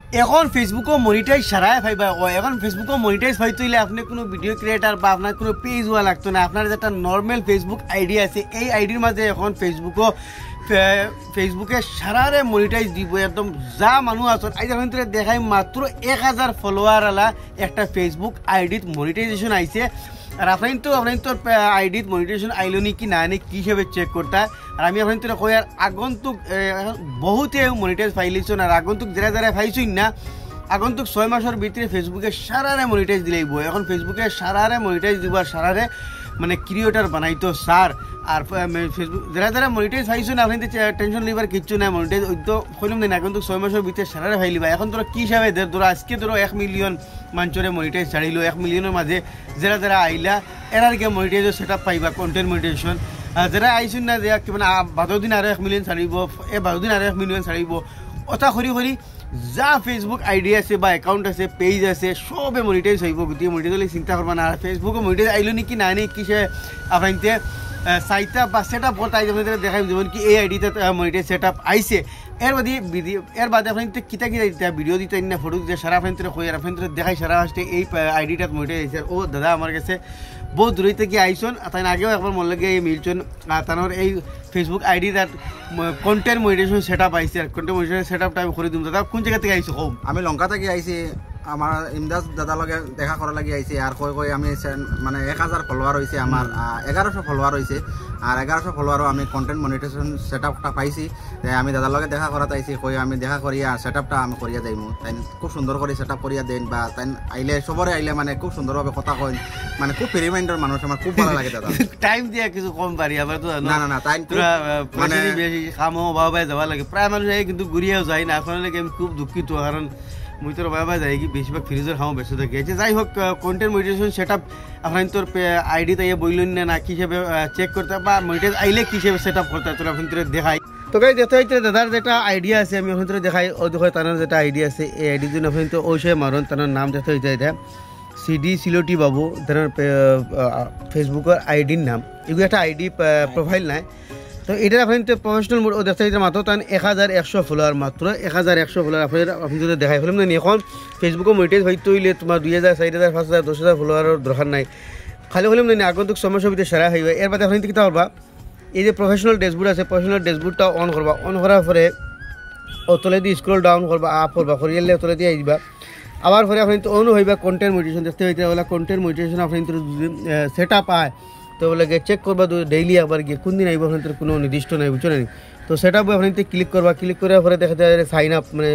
এখন ফেসবুকও মনিটাইজ সারাই পাইবা এখন ফেসবুকও মনিটাইজ পাইতে হইলে আপনি কোনো ভিডিও ক্রিয়েটার বা আপনার কোনো পেজ হওয়া লাগতো না আপনার যেটা নর্মাল ফেসবুক আইডি আছে এই আইডির মাঝে এখন ফেসবুকে সারারে মনিটাইজ দিব একদম যা মানুষ আছেন আজ এখন দেখাই মাত্র 1000 ফলোয়ার আলা একটা ফেসবুক আইডিত মনিটাইজেশন আইছে আর আপনার তো আইডিত মনিটাইজেশন আইলো নি কি না নি কি হিসেবে চেক করতে আর আমি আপনার তো কই আর আগন্তুক বহুতে মনিটাইজ পাইলিছন আর আগন্তুক যারা যারা পাইছই না আগন্তুক 6 মাসের ভিতরে ফেসবুকে সারারে মনিটাইজ দিলেইব এখন ফেসবুকে সারারে মনিটাইজ দিব আর সারারে মানে ক্রিয়েটর বানাইতো স্যার আর ফেসবুক যারা যারা মনিটাইজ পাইছো না আপনি টেনশন লিবার কিচ্ছু না মনিটাইজ ওই তো কইলাম না কিন্তু 6 মাসের ভিতরে সারারে ফাইলিবা এখন তোরা কি হিসাবে ধরো আজকে ধরো 1 মিলিয়ন মানুষের মনিটাইজ ছাড়িল 1 মিলিয়নের মাঝে যারা যারা আইলা এরার গে মনিটাইজের সেট আপ পাইবা কন্টেন্ট মনিটাইজেশন যারা আইসুন না যে মানে 12 দিন আরো 1 মিলিয়ন ছাড়িব 12 দিন আরো 1 মিলিয়ন ছাড়িব ওটা করি যা ফেসবুক আইডি আছে বা অ্যাকাউন্ট আছে পেজ আছে সবে মনিটাইজ হইব গোটিয়ে মনিটাইজ হলে চিন্তা করবা না ফেসবুকে মনিটাইজ আইলো নাকি না নি কিসে আপনাইতে সাইটটা বা সেট আপ করতে আপনাদের দেখাই যেমন কি এই আইডিতে মনিটাইজ সেট আপ আইসে এর বাদে আপনি কিতা কিতা ভিডিও দিতে না ফটো দিতে সারা আপনাদের কই আর আপনাদের দেখাই সারা আসতে এই আইডিটা মনিটাইজ আইছে ও দাদা আমার কাছে বহুত দূরে থেকে আইসন তাই আগেও একবার মনে লাগে এই মিলছন তানোর এই ফেসবুক আইডি তার কন্টেন্ট মনিটাইজেশন সেট আপ আইছে আর কন্টেন্ট মনিটাইজেশন সেট আপটা আমি করে দিম দাদা কোন জায়গা থেকে আইছো কম আমি লঙ্কা থেকে আইছি আমার ইমদাজ দাদা লগে দেখা করা লাগি আইছে আর কই আমি মানে 1000 ফলোয়ার হইছে আমার 1100 ফলোয়ার হইছে আর 1100 ফলোয়ারও আমি কন্টেন্ট মনিটাইজেশন সেটআপটা পাইছি আমি দাদার লগে দেখা করাতে আইছি কই আমি দেখা করিয়া সেটআপটা আমি করিয়া যাইমু তাই খুব সুন্দর করে সেটআপ করিয়া দেন বা তাই আইলে সবরে আইলে মানে খুব সুন্দরভাবে কথা কই মানে খুব রিমাইন্ডার মানুষ আমার খুব ভালো লাগে দাদা টাইম দিয়া কিছু কম পারি আবার তো না না না তাই মানে বেশি খামো বাবা যাওয়া লাগে প্রায় মানুষ কিন্তু ঘুরিয়াও যায় না এখন লাগে আমি খুব দুঃখিত কারণ মুই তোর বাবা যাই কি বেশিরভাগ ফ্রিজের খাওয়া বেশি থাকে যাই হোক কন্টেন্ট মনিটাইজেশন সেট আপ আপনার তোর আইডি তাই বললেন না কি হিসেবে চেক করতে বা মনিটাইজ আইলে কি হিসেবে সেট আপ করতে তোর আপনার দেখাই তো গাই দেখতে হইতে দাদার যেটা আইডিয়া আছে আমি আপনার দেখাই ও দেখো তার যেটা আইডিয়া আছে এই আইডির জন্য আপনি তো ওই সময় মারুন তার নাম দেখতে হইতে এটা সিডি সিলোটি বাবু তার ফেসবুকের আইডির নাম এগুলো একটা আইডি প্রোফাইল নাই তো এটা আপনি তো প্রফেশনাল মোড ও দেখতে মাত্র তার 1100 ফলোয়ার মাত্র 1100 ফলোয়ার আপনি যদি দেখাই ফেলেন না এখন ফেসবুকে মনিটাইজ হইতে হইলে তোমার 2000 4000 5000 10000 ফলোয়ারের দরকার নাই খালি হলেন না আগন্তুক সমস্যার ভিতরে সারা হইবে এর বাদে আপনি কিতা করবা এই যে প্রফেশনাল ড্যাশবোর্ড আছে প্রফেশনাল ড্যাশবোর্ডটা অন করবা অন করার পরে ও তলে দিয়ে স্ক্রল ডাউন করবা আপ করবা করিলে তলে দিয়ে আইবা আবার পরে আপনি তো অন হইবা কন্টেন্ট মনিটাইজেশন দেখতে হইতে বলে কন্টেন্ট মনিটাইজেশন আপনি তো সেট আপ আয় তো বলে চেক করবা ডেইলি একবার গিয়ে কোন দিন আইব আপনাদের কোনো নির্দিষ্ট নাই বুঝছো না তো সেটা আপনি ক্লিক করবা ক্লিক করার পরে দেখা যায় সাইন আপ মানে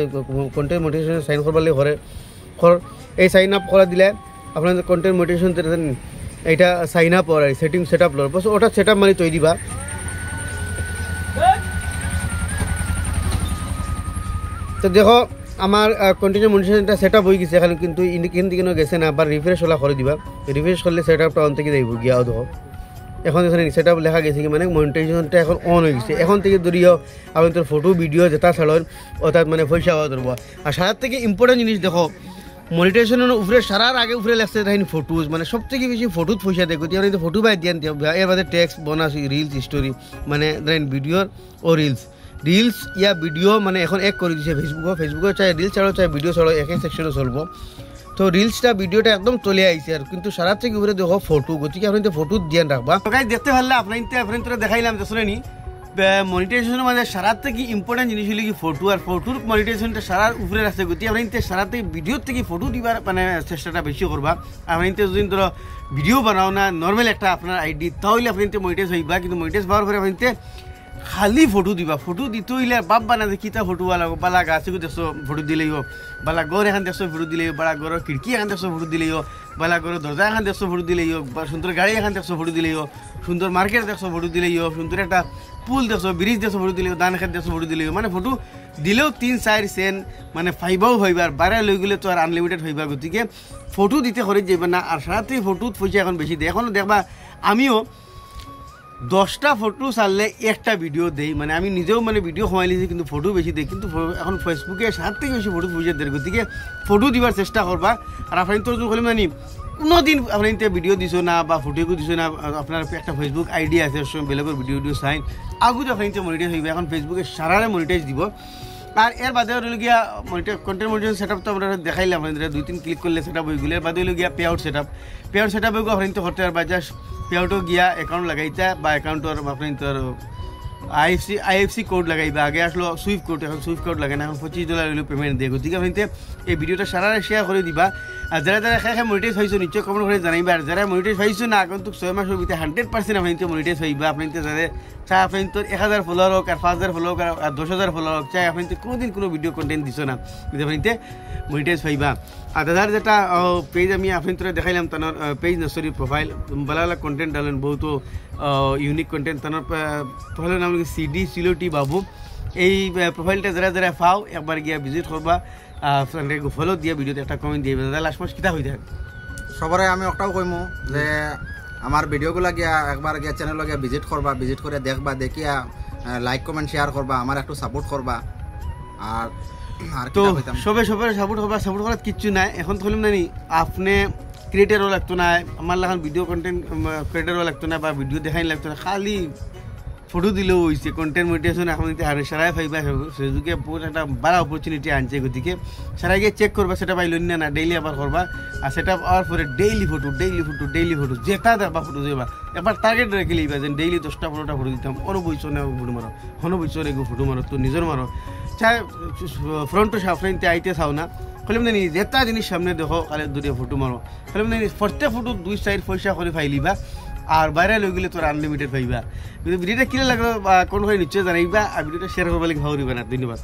কন্টেন্ট মোটিভেশন সাইন করবার লাগে ঘরে এই সাইন আপ করা দিলে আপনাদের কন্টেন্ট মোটিভেশন এইটা সাইন আপ আর সেটিং সেট আপ লড় বস ওটা সেট আপ মানে তৈরি দিবা তো দেখো আমার কন্টিনিউ মনিটাইজেশনটা সেট আপ হয়ে গেছে এখানে কিন্তু ইন্ডিকেন দিকে গেছে না আবার রিফ্রেশ হলা করে দিবা রিফ্রেশ করলে সেট আপটা অন থেকে যাইব গিয়া দেখো এখন এখানে সেট আপ লেখা গেছে কি মানে মনিটাইজেশনটা এখন অন হয়ে গেছে এখন থেকে ধরিও আপনি তোর ফটো ভিডিও যেটা ছাড়েন অর্থাৎ মানে পয়সা পাওয়া ধরবো আর সারার থেকে ইম্পর্টেন্ট জিনিস দেখো মনিটাইজেশনের উপরে সারার আগে উপরে লাগছে তাই ফটোজ মানে সব থেকে বেশি ফটোত পয়সা দেখো আপনি ফটো বাই দিয়ান এর বাদে টেক্সট বোনাস রিলস স্টোরি মানে ধরেন ভিডিওর ও রিলস ইয়া ভিডিও মানে এখন এক করে দিছে ফেসবুকে চাই রিলস ছাড়ো চাই ভিডিও ছাড়ো একই সেকশনে চলবো তো রিলসটা ভিডিওটা একদম চলে আইছে আর কিন্তু সারা থেকে উপরে দেখো ফটো গতিকে আপনি ফটো দিয়ে রাখবা গাইস দেখতে পারলে আপনার দেখাইলাম যে শুনেনি মনিটাইজেশনের মাঝে সারার থেকে ইম্পর্টেন্ট জিনিস হলো কি ফটো আর ফটোর মনিটাইজেশনটা সারার উপরে আছে গতি আপনি সারা থেকে ভিডিওর থেকে ফটো দিবার মানে চেষ্টাটা বেশি করবা আপনি যদি ধরো ভিডিও বানাও না নর্মাল একটা আপনার আইডি তাহলে আপনি মনিটাইজ হইবা কিন্তু মনিটাইজ পাওয়ার পরে আপনি খালি ফটো দিবা ফটো দিতে হইলে বাপ বানা যে কিতা ফটো বালা গাছ দেখছো ফটো দিলেই হোক বালা গড় এখান দেখছো ফটো দিলেই হোক বালা গড়ের খিড়কি এখান দেখছো ফটো দিলেই হোক বালা গড়ের দরজা এখান দেখছো ফটো দিলেই হোক বা সুন্দর গাড়ি এখান দেখছো ফটো দিলেই হোক সুন্দর মার্কেট দেখছো ফটো দিলেই হোক সুন্দর একটা পুল দেখছো ব্রিজ দেখছো ফটো দিলেই হোক দান খেত দেখছো ফটো দিলেই হোক মানে ফটো দিলেও 3-4 সেন্ট মানে ফাইবাও হইবার বাইরে লই গেলে তো আর আনলিমিটেড হইবা গতিকে ফটো দিতে করে যাবে না আর সারাতে ফটোত পয়সা এখন বেশি দেয় এখন দেখবা আমিও 10টা ফটো ছাড়লে একটা ভিডিও দেই মানে আমি নিজেও মানে ভিডিও কমাই লিছি কিন্তু ফটো বেশি দেই কিন্তু এখন ফেসবুকে সাত থেকে বেশি ফটো পয়সা দেয় গতিকে ফটো দিবার চেষ্টা করবা আর আপনি তো বলি মানে কোনোদিন আপনি ভিডিও দিছো না বা ফটোকে দিছো না আপনার একটা ফেসবুক আইডি আছে বেলেগের ভিডিও চাই আগুত আপনি মনিটাইজ হইবে এখন ফেসবুকে সারারে মনিটাইজ দিব আর এর বাদে হলো গিয়া কন্টেন্ট মনিটাইজেশন সেটআপ তো আমরা দেখাইলাম আপনাদের 2-3 ক্লিক করলে সেটআপ হইগুলো এর বাদে হলো গিয়া পে আউট সেটআপ হইগো আপনি তো করতে পারবা জাস্ট পে আউটও গিয়া অ্যাকাউন্ট লাগাইতা বা অ্যাকাউন্টর আপনি তো আইএফসি কোড লাগাইবা আগে আসলো সুইফট কোড এখন সুইফট কোড লাগে না এখন $25 হইলো পেমেন্ট দিয়ে গতিকে আপনি এই ভিডিওটা সারা শেয়ার করে দিবা আর যারা যারা খাই মনিটাইজ হয়েছো নিশ্চয় কমেন্ট করে জানাইবা আর যারা মনিটাইজ হয়েছো না এখন তো 6 মাসের ভিতরে 100% আপনি মনিটাইজ হইবা আপনি যাদের চাই আপনি তো 1000 ফলোয়ার হোক আর 5000 ফলোয়ার আর 10,000 ফলোয়ার হোক চাই আপনি কোনোদিন কোনো ভিডিও কন্টেন্ট দিছো না কিন্তু আপনি মনিটাইজ হইবা আর দাদার যেটা পেজ আমি আপনি দেখাইলাম তার পেজ না সরি প্রোফাইল ভালো কন্টেন্ট ডালেন বহুত ইউনিক কন্টেন্ট তার প্রোফাইলের নাম সিডি সিলোটি বাবু এই প্রোফাইলটা যারা যারা পাও একবার গিয়া ভিজিট করবা ফলো দিয়া ভিডিওতে একটা কমেন্ট দিয়ে দাদা লাস্ট মাস কিতা হয়ে থাকে সবরে আমি একটাও কইমু যে আমার ভিডিওগুলা গিয়া একবার গিয়া চ্যানেলে গিয়া ভিজিট করবা ভিজিট করে দেখবা দেখিয়া লাইক কমেন্ট শেয়ার করবা আমার একটু সাপোর্ট করবা আর তো সবে সাপোর্ট করার কিচ্ছু নাই এখন তো হলাম নানি আপনি ক্রিয়েটারও লাগতো না আমার লাগান ভিডিও কন্টেন্ট ক্রিয়েটারও লাগতো না বা ভিডিও দেখাই লাগতো না খালি ফটো দিলেও হয়েছে কন্টেন্ট মনিটাইজেশন এখন সারাই ফাইবা ফেসবুকে বহুত একটা বড় অপরচুনিটি আনছে গতিকে সারাই গিয়ে চেক করবা সেটা পাইল না ডেইলি আবার করবা আর সেটা পাওয়ার পরে ডেইলি ফটো যেটা দেখবা ফটো দেবা এবার টার্গেট রেখে লিবা যে ডেইলি 10টা 15টা ফটো দিতাম অনুবইছ না ফটো মারো অনুবইছ এগো ফটো মারো তো নিজের মারো চাই ফ্রন্ট সাফরাইতে আইতে চাও না কলিম নানি যেটা জিনিস সামনে দেখো কালে দূরে ফটো মারো কলিম নানি প্রত্যেক ফটো 2 সাইড পয়সা করে ফাইলিবা আর বাইরে লই গেলে তোর আনলিমিটেড পাইবা কিন্তু ভিডিওটা কিনে লাগলো বা কোন নিশ্চয় জানাইবা আর ভিডিওটা শেয়ার করবা লাগে ভাবরিবা না ধন্যবাদ।